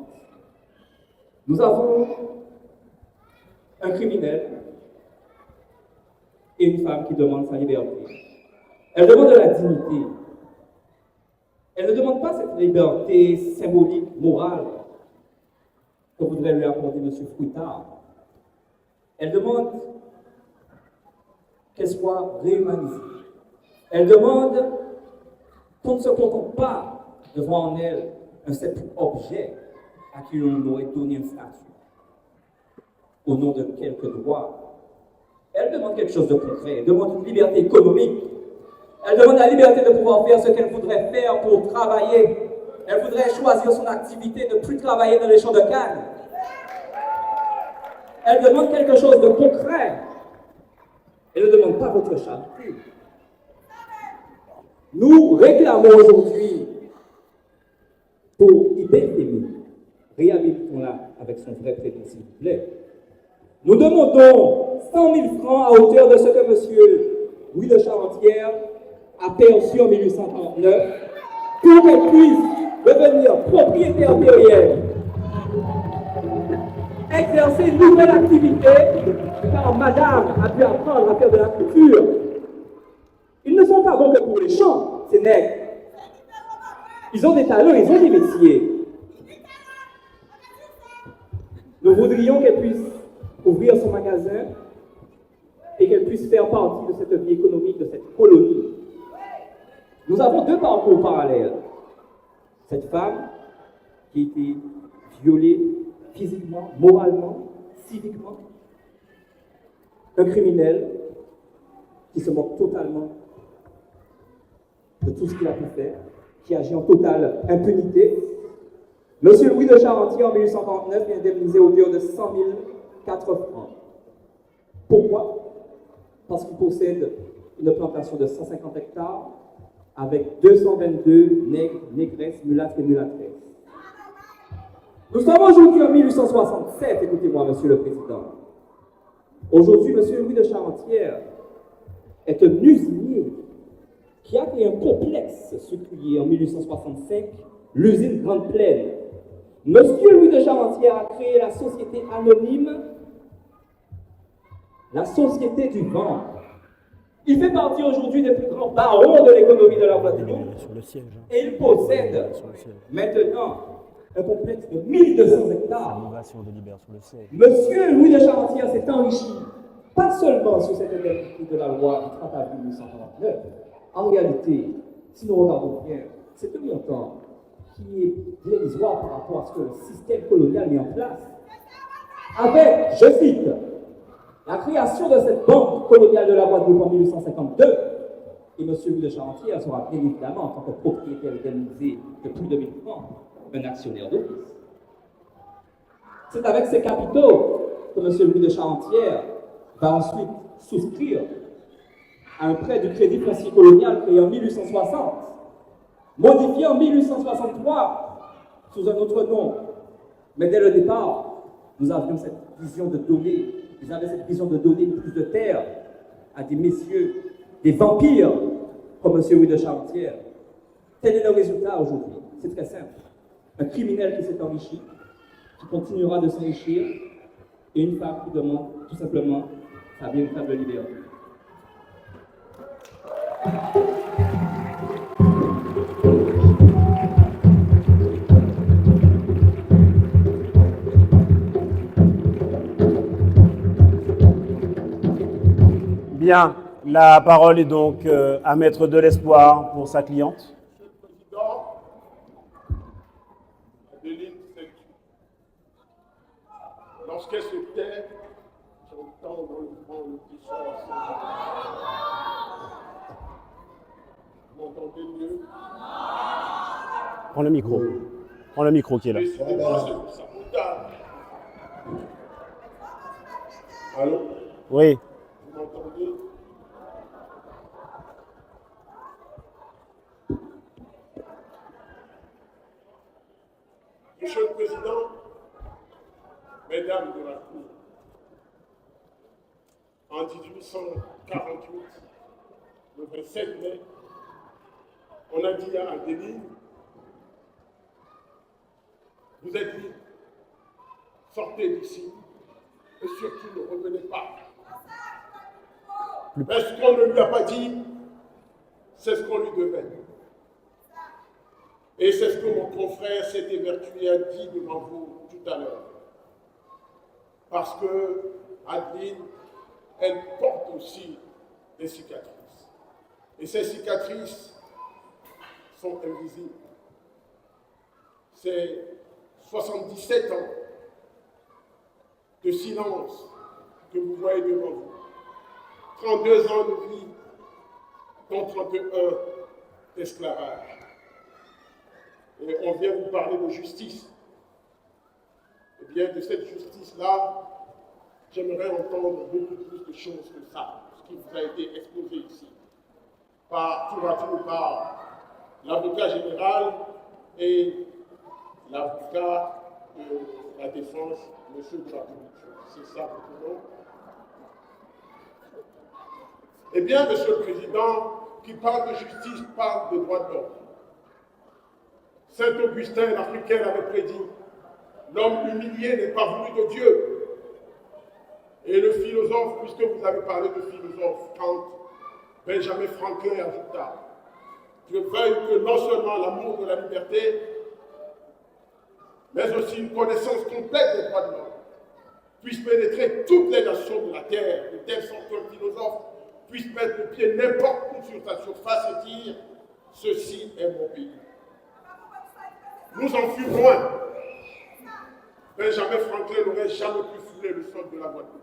Nous avons un criminel et une femme qui demandent sa liberté. Elle demande de la dignité. Elle ne demande pas cette liberté symbolique, morale, que voudrait lui accorder M. Fouettard. Elle demande qu'elle soit réhumanisée. Elle demande qu'on ne se contente pas de voir en elle un simple objet à qui on aurait donné un statut au nom de quelques droits. Elle demande quelque chose de concret. Elle demande une liberté économique. Elle demande la liberté de pouvoir faire ce qu'elle voudrait faire pour travailler. Elle voudrait choisir son activité, ne plus travailler dans les champs de canne. Elle demande quelque chose de concret. Elle ne demande pas votre charité. Nous réclamons aujourd'hui pour Ibéfémi, réhabilitons-la avec son vrai prénom, s'il vous plaît. Nous demandons 100 000 francs à hauteur de ce que M. Louis de Charentière a perçu en 1839 pour qu'elle puisse devenir propriétaire terrienne, exercer une nouvelle activité, car madame a pu apprendre à faire de la couture. Ils ne sont pas bons que pour les champs, ces nègres. Ils ont des talents, ils ont des métiers. Nous voudrions qu'elle puisse ouvrir son magasin et qu'elle puisse faire partie de cette vie économique, de cette colonie. Nous avons deux parcours parallèles. Cette femme qui a été violée physiquement, moralement, civiquement. Un criminel qui se moque totalement de tout ce qu'il a pu faire, qui agit en totale impunité. Monsieur Louis de Charentier, en 1849, est indemnisé à hauteur de 100 004 francs. Pourquoi? Parce qu'il possède une plantation de 150 hectares avec 222 nègres, négresses, mulâtres et mulâtresses. Nous sommes aujourd'hui en 1867, écoutez-moi, Monsieur le Président. Aujourd'hui, Monsieur Louis de Charentière est un usinier qui a créé un complexe sucrier en 1865, l'usine Grande Plaine. Monsieur Louis de Charentière a créé la société anonyme, la Société du Vent. Il fait partie aujourd'hui des plus grands barons de l'économie de la Guadeloupe et il possède maintenant un complexe de 1200 hectares. Monsieur Louis de Charentière s'est enrichi, pas seulement sur cette indemnité de la loi du 30 avril 1849. En réalité, si nous regardons bien, c'est un montant qui est dérisoire par rapport à ce que le système colonial met en place. Avec, je cite, la création de cette banque coloniale de la Guadeloupe en 1852, et M. Louis de Charentière sera bien évidemment, en tant que propriétaire indemnisé de plus de 1000 francs, un actionnaire d'office. C'est avec ces capitaux que M. Louis de Charentière va ensuite souscrire à un prêt du Crédit foncier colonial créé en 1860, modifié en 1863 sous un autre nom. Mais dès le départ, nous avions cette vision de donner, ils avaient cette vision de donner plus de terre à des messieurs, des vampires, comme M. Louis de Charentière. Tel est le résultat aujourd'hui. C'est très simple. Un criminel qui s'est enrichi, qui continuera de s'enrichir, et une femme qui demande tout simplement sa véritable liberté. Bien, la parole est donc à Maître de l'Espoir pour sa cliente. Monsieur le Président, Adeline Seck, lorsqu'elle se tait, j'entends dans le vent le petit son. Vous m'entendez mieux? Prends le micro. Prends le micro qui est là. Décidément, c'est pour ça. Allô? Oui. Vous m'entendez? Monsieur le Président, Mesdames de la Cour, en 1848, le 27 mai, on a dit à Adeline, vous êtes libre, sortez d'ici et surtout ne revenez pas. Mais ce qu'on ne lui a pas dit, c'est ce qu'on lui devait. Et c'est ce que mon confrère s'est évertué à dire devant vous tout à l'heure. Parce que Adeline, elle porte aussi des cicatrices. Et ces cicatrices sont invisibles. C'est 77 ans de silence que vous voyez devant vous. 32 ans de vie, dont 31 d'esclavage. Et on vient vous parler de justice. Eh bien, de cette justice-là, j'aimerais entendre beaucoup plus de choses que ça, ce qui vous a été exposé ici, tour à tour par l'avocat général et l'avocat de la défense, M. Djabouti. C'est ça votre nom? Eh bien, Monsieur le Président, qui parle de justice, parle de droits de l'homme. Saint Augustin, l'Africain, avait prédit, l'homme humilié n'est pas voulu de Dieu. Et le philosophe, puisque vous avez parlé de philosophe, Kant, Benjamin Franklin ajouta, je veuille que non seulement l'amour de la liberté, mais aussi une connaissance complète des droits de l'homme puisse pénétrer toutes les nations de la terre, de telle sorte qu'un philosophe puisse mettre le pied n'importe où sur sa surface et dire « Ceci est mon pays ». Nous en fûmes loin. Benjamin Franklin n'aurait jamais pu fouler le sol de la Guadeloupe.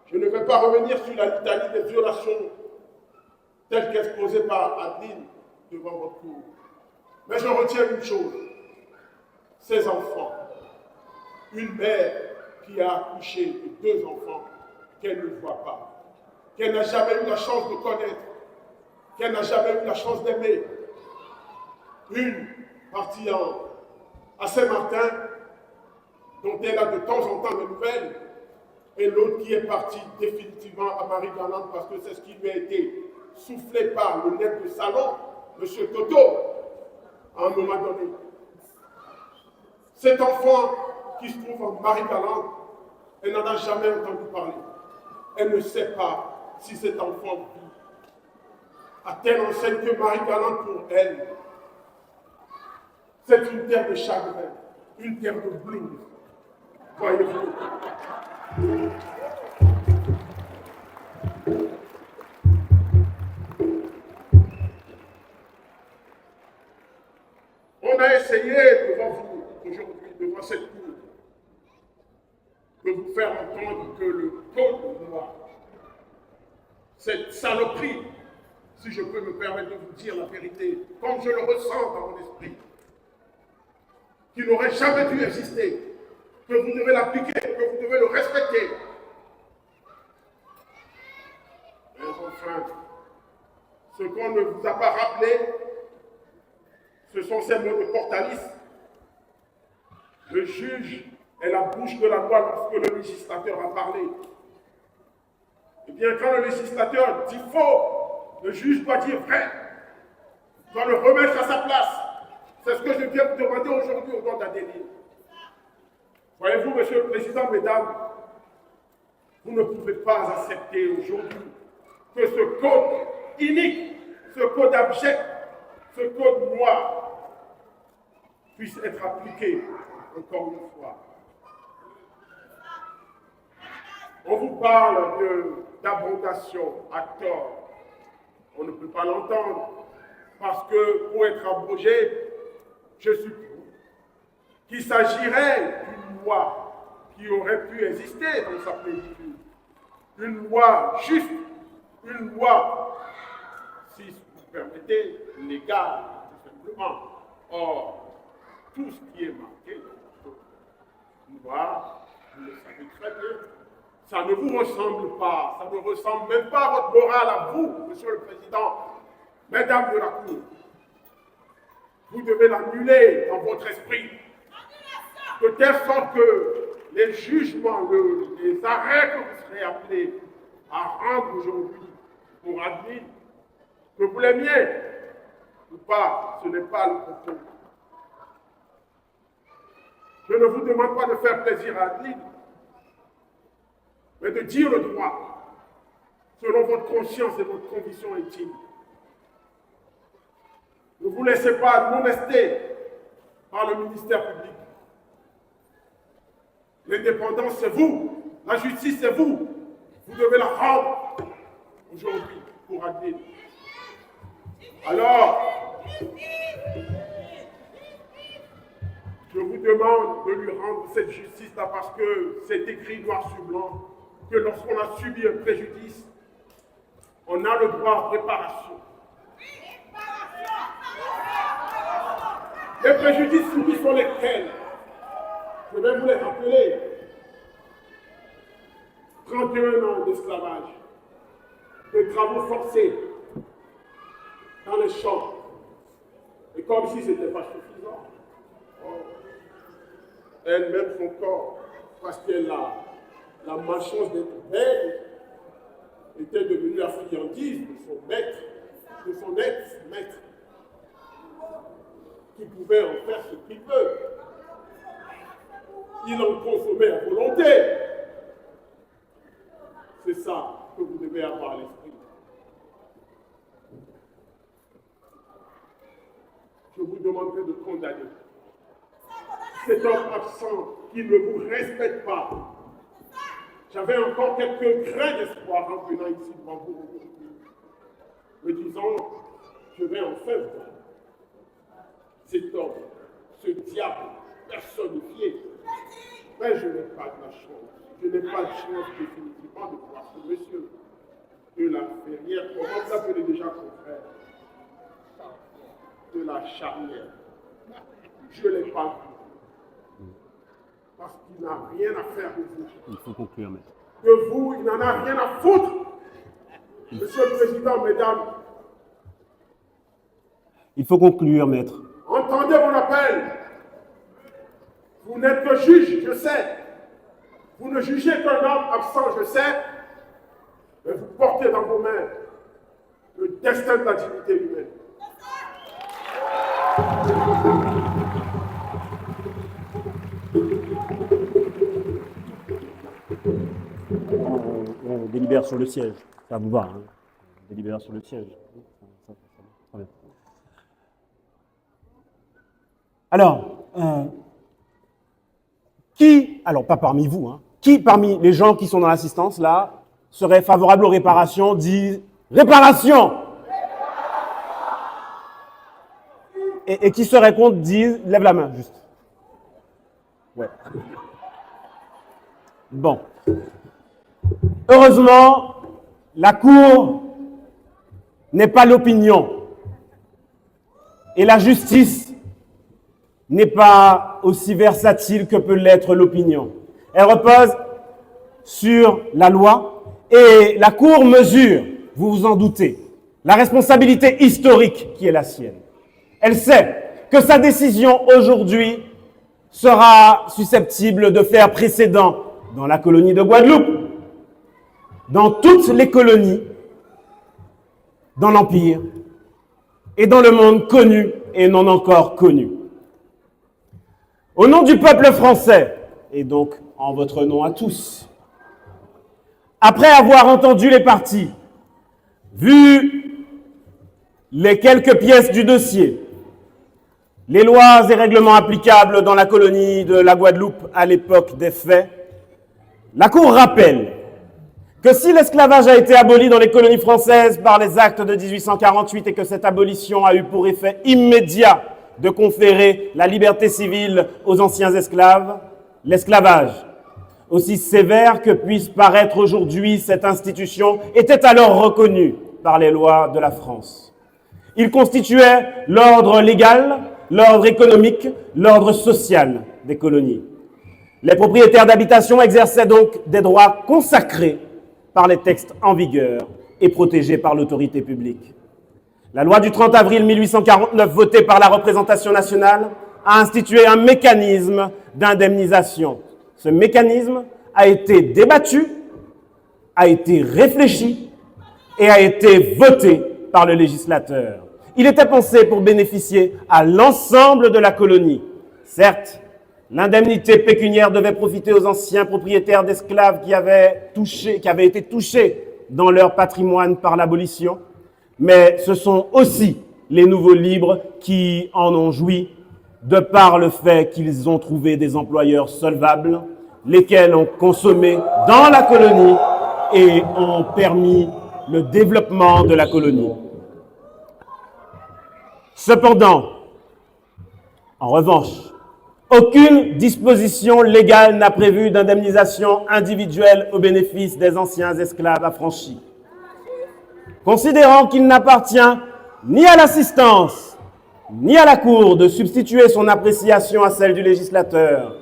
Je ne vais pas revenir sur la litanie des violations telles qu'exposées par Adeline devant votre cour. Mais je retiens une chose. Ces enfants, une mère qui a accouché de 2 enfants qu'elle ne voit pas, qu'elle n'a jamais eu la chance de connaître, qu'elle n'a jamais eu la chance d'aimer. Une partie à Saint-Martin, dont elle a de temps en temps des nouvelles, et l'autre qui est partie définitivement à Marie-Galante parce que c'est ce qui lui a été soufflé par le maître de salon, M. Toto, à un moment donné. Cet enfant qui se trouve en Marie-Galante, elle n'en a jamais entendu parler. Elle ne sait pas si cet enfant vit. À telle enseigne que Marie-Galante, pour elle, c'est une terre de chagrin, une terre de blues. Voyez-vous. On a essayé devant vous, aujourd'hui, devant cette cour, de vous faire entendre que le code noir, cette saloperie, si je peux me permettre de vous dire la vérité, comme je le ressens dans mon esprit, qui n'aurait jamais dû exister, que vous devez l'appliquer, que vous devez le respecter. Mais enfin, ce qu'on ne vous a pas rappelé, ce sont ces mots de Portalis. Le juge est la bouche de la loi lorsque le législateur a parlé. Eh bien, quand le législateur dit faux, le juge doit dire vrai, doit le remettre à sa place. C'est ce que je viens vous demander aujourd'hui au nom d'Adeline. Voyez-vous, Monsieur le Président, Mesdames, vous ne pouvez pas accepter aujourd'hui que ce code inique, ce code abject, ce code noir puisse être appliqué encore une fois. On vous parle de d'abrogation à tort, on ne peut pas l'entendre, parce que pour être abrogé, je suppose qu'il s'agirait d'une loi qui aurait pu exister dans sa plénitude, une loi juste, une loi, si vous permettez, légale, tout simplement. Or, tout ce qui est marqué dans cette loi, vous le savez très bien, ça ne vous ressemble pas, ça ne ressemble même pas à votre morale à vous, Monsieur le Président, Mesdames de la Cour. Vous devez l'annuler dans votre esprit, de telle sorte que les jugements, les arrêts que vous serez appelés à rendre aujourd'hui pour admis, que vous l'aimiez ou pas, ce n'est pas le propos. Je ne vous demande pas de faire plaisir à Adeline, mais de dire le droit, selon votre conscience et votre conviction intime. Ne vous laissez pas molester par le ministère public. L'indépendance, c'est vous. La justice, c'est vous. Vous devez la rendre aujourd'hui pour Adeline. Alors, je vous demande de lui rendre cette justice-là parce que c'est écrit noir sur blanc que lorsqu'on a subi un préjudice, on a le droit à réparation. Les préjudices subis sont lesquels? Je vais vous les rappeler. 31 ans d'esclavage, de travaux forcés dans les champs. Et comme si ce n'était pas suffisant, elle-même son corps, parce qu'elle a la malchance d'être belle, était devenue la friandise de son maître, de son ex-maître, qui pouvait en faire ce qu'il veut. Il en consommait à volonté. C'est ça que vous devez avoir à l'esprit. Je vous demanderai de condamner cet homme absent qui ne vous respecte pas. J'avais encore quelques grains d'espoir en venant ici devant vous aujourd'hui, me disant, je vais enfin voir cet homme, ce diable personnifié. Mais je n'ai pas de la chance. Je n'ai pas de chance définitivement de voir ce monsieur de la ferrière, comment vous l'appelez déjà, confrère? De la charnière. Je ne l'ai pas vu. Parce qu'il n'a rien à faire de vous. Il faut conclure, maître. De vous, il n'en a rien à foutre. Monsieur le Président, Mesdames. Il faut conclure, maître. Entendez mon appel. Vous n'êtes que juge, je sais. Vous ne jugez qu'un homme absent, je sais. Mais vous portez dans vos mains le destin de la dignité humaine. On délibère sur le siège. Ça vous va, hein? On délibère sur le siège. Très bien. Alors, pas parmi vous, hein, qui parmi les gens qui sont dans l'assistance, là, serait favorable aux réparations, dit réparation? Et qui serait contre, dit lève la main, juste. Ouais. Bon. Heureusement, la Cour n'est pas l'opinion. Et la justice n'est pas aussi versatile que peut l'être l'opinion. Elle repose sur la loi et la Cour mesure, vous vous en doutez, la responsabilité historique qui est la sienne. Elle sait que sa décision aujourd'hui sera susceptible de faire précédent dans la colonie de Guadeloupe, dans toutes les colonies, dans l'Empire et dans le monde connu et non encore connu. Au nom du peuple français, et donc en votre nom à tous, après avoir entendu les parties, vu les quelques pièces du dossier, les lois et règlements applicables dans la colonie de la Guadeloupe à l'époque des faits, la Cour rappelle que si l'esclavage a été aboli dans les colonies françaises par les actes de 1848 et que cette abolition a eu pour effet immédiat de conférer la liberté civile aux anciens esclaves, l'esclavage, aussi sévère que puisse paraître aujourd'hui cette institution, était alors reconnu par les lois de la France. Il constituait l'ordre légal, l'ordre économique, l'ordre social des colonies. Les propriétaires d'habitation exerçaient donc des droits consacrés par les textes en vigueur et protégés par l'autorité publique. La loi du 30 avril 1849, votée par la représentation nationale, a institué un mécanisme d'indemnisation. Ce mécanisme a été débattu, a été réfléchi et a été voté par le législateur. Il était pensé pour bénéficier à l'ensemble de la colonie. Certes, l'indemnité pécuniaire devait profiter aux anciens propriétaires d'esclaves qui avaient été touchés dans leur patrimoine par l'abolition, mais ce sont aussi les nouveaux libres qui en ont joui, de par le fait qu'ils ont trouvé des employeurs solvables, lesquels ont consommé dans la colonie et ont permis le développement de la colonie. Cependant, en revanche, aucune disposition légale n'a prévu d'indemnisation individuelle au bénéfice des anciens esclaves affranchis. Considérant qu'il n'appartient ni à l'assistance, ni à la Cour de substituer son appréciation à celle du législateur,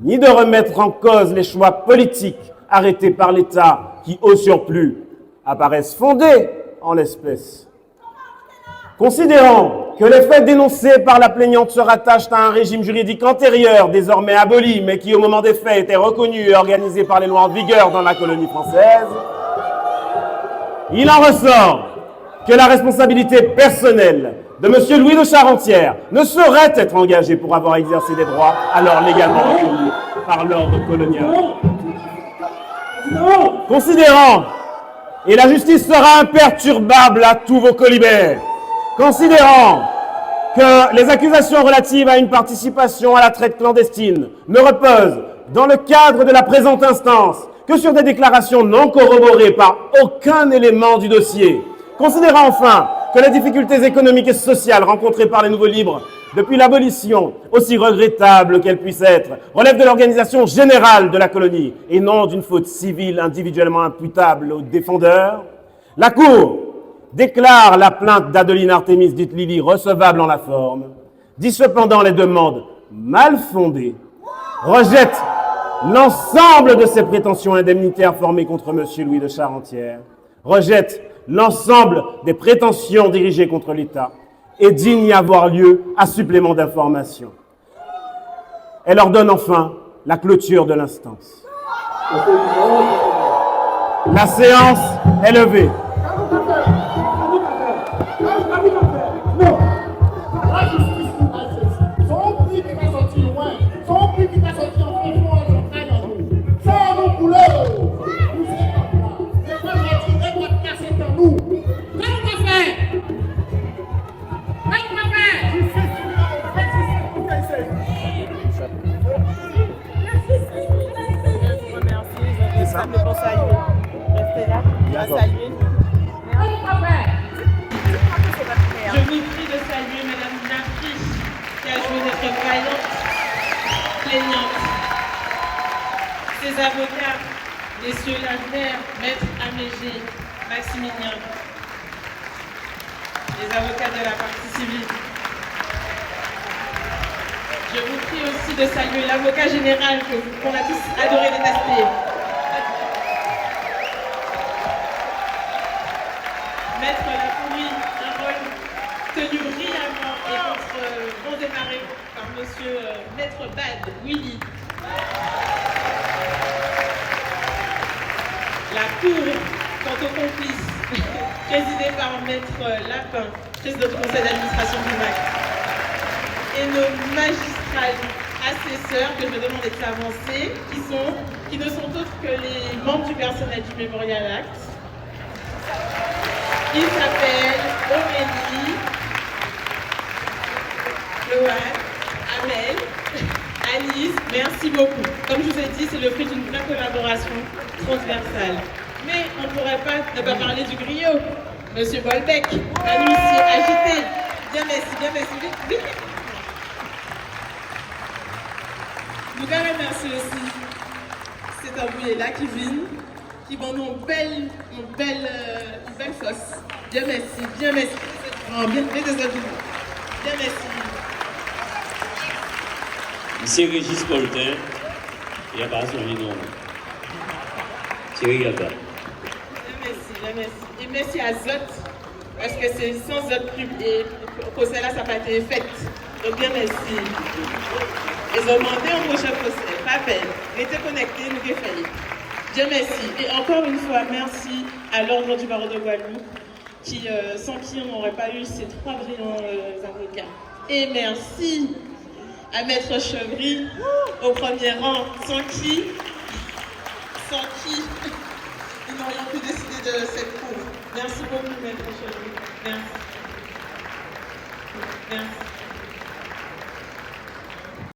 ni de remettre en cause les choix politiques arrêtés par l'État qui, au surplus, apparaissent fondés en l'espèce. Considérant que les faits dénoncés par la plaignante se rattachent à un régime juridique antérieur, désormais aboli, mais qui au moment des faits était reconnu et organisé par les lois en vigueur dans la colonie française, il en ressort que la responsabilité personnelle de M. Louis de Charentière ne saurait être engagée pour avoir exercé des droits alors légalement reconnus par l'ordre colonial. Considérant, et la justice sera imperturbable à tous vos colibères, considérant que les accusations relatives à une participation à la traite clandestine ne reposent, dans le cadre de la présente instance, que sur des déclarations non corroborées par aucun élément du dossier, considérant enfin que les difficultés économiques et sociales rencontrées par les nouveaux libres depuis l'abolition, aussi regrettables qu'elles puissent être, relèvent de l'organisation générale de la colonie et non d'une faute civile individuellement imputable aux défendeurs, la Cour déclare la plainte d'Adeline Artémis dite Lily recevable en la forme, dit cependant les demandes mal fondées, rejette l'ensemble de ces prétentions indemnitaires formées contre M. Louis de Charentière, rejette l'ensemble des prétentions dirigées contre l'État et dit n'y avoir lieu à supplément d'information. Elle ordonne enfin la clôture de l'instance. La séance est levée. Non, la justice nous a ceci. Son prix qui va sortir loin, son prix qui va sortir en fait, sans nous couleurs. Nous sommes là. Les femmes vont être cassées dans nous. Qu'est-ce qu'on va faire? Qu'est-ce qu'on va faire? Mais pour saluer. Restez là. On va saluer. Je vous prie de saluer Madame Narcisse qui a joué notre vaillante plaignante. Ses avocats, Messieurs Lavner, Maître Amégé, Maximilien, les avocats de la partie civile. Je vous prie aussi de saluer l'avocat général qu'on a tous adoré détester. Maître Lapourie, un rôle tenu brillamment et contre vents et marées par Monsieur Maître Bad, Willy. La Cour, quant aux complices, présidée par Maître Lapin, président du conseil d'administration du MAC. Et nos magistrats assesseurs, que je demande d'être avancés, qui ne sont autres que les membres du personnel du Memorial Act. Il s'appelle Aurélie, Loane, Amel, Alice, merci beaucoup. Comme je vous ai dit, c'est le fruit d'une vraie collaboration transversale. Mais on ne pourrait pas ne pas parler du griot. Monsieur Bolbec, un huissier agité. Bien merci, vite, vite. Nous remercions aussi cet embouillé-là qui vient, qui vont nous une belle fosse. Bien merci. Oh, bien merci. Monsieur Régis Poltin, il n'y a pas son nom. Thierry Gabin. Merci. Et merci à Zot, parce que c'est sans Zot et procès là, ça n'a pas été fait. Donc bien merci. Ils ont demandé un prochain procès, pas peine. Restez connectés, nous avons fait. Bien merci. Et encore une fois, merci à l'ordre du barreau de Guadeloupe, sans qui on n'aurait pas eu ces 3 brillants avocats. Et merci à Maître Chevry au premier rang, sans qui ils n'aurions pu décider de cette cour. Merci beaucoup, Maître Chevry. Merci.